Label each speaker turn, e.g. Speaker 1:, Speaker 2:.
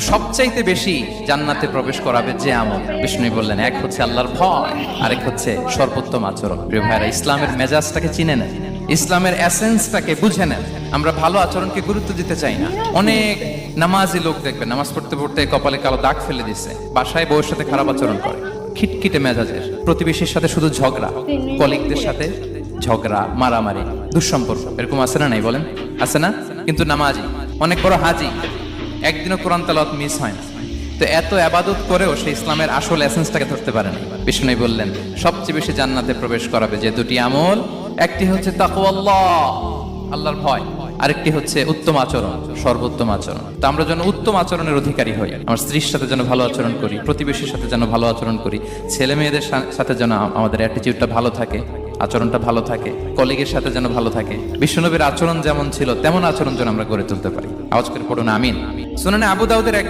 Speaker 1: সবচাইতে বেশি জান্নাতে প্রবেশ করাবে যে আমল, বিষ্ণু বললেন, এক হচ্ছে আল্লাহর ভয়, আরেক হচ্ছে সর্বোত্তম আচরণ। প্রিয় ভাইরা, ইসলামের মেজাজটাকে চিনে নেন, ইসলামের এসেন্সটাকে বুঝে নেন। আমরা ভালো আচরণকে গুরুত্ব দিতে চাই না। অনেক নামাজি লোক দেখবেন নামাজ পড়তে পড়তে কপালে কালো দাগ ফেলে দিচ্ছে, বাসায় বউয়ের সাথে খারাপ আচরণ করে, খিটখিটে মেজাজের, প্রতিবেশীর সাথে শুধু ঝগড়া, কলিগদের সাথে ঝগড়া, মারামারি, দুঃসম্পর্ক, এরকম আছে না? নাই বলেন, আছে না? কিন্তু নামাজি, অনেক বড় হাজি, একদিনও কোরআন তেলাওয়াত মিস হয় না। তো এত আবাদত করেও সে ইসলামের আসল এসেন্সটাকে ধরতে পারে না। বিষ্ণু বললেন, সবচেয়ে বেশি জান্নাতে প্রবেশ করাবে যে দুটি আমল, একটি হচ্ছে তাকওয়াল্লাহ, আল্লাহর ভয়, আরেকটি হচ্ছে উত্তম আচরণ, সর্বোত্তম আচরণ। তো আমরা যেন উত্তম আচরণের অধিকারী হই, আমার স্ত্রীর সাথে যেন ভালো আচরণ করি, প্রতিবেশীর সাথে যেন ভালো আচরণ করি, ছেলে মেয়েদের সাথে যেন আমাদের অ্যাটিটিউডটা ভালো থাকে, আচরণটা ভালো থাকে, কলিগের সাথে যেন ভালো থাকে। বিশ্বনবীর আচরণ যেমন ছিল তেমন আচরণ যেন আমরা গড়ে তুলতে পারি। আওয়াজ করে পড়ুন আমিন। শুনানে আবু দাউদের এক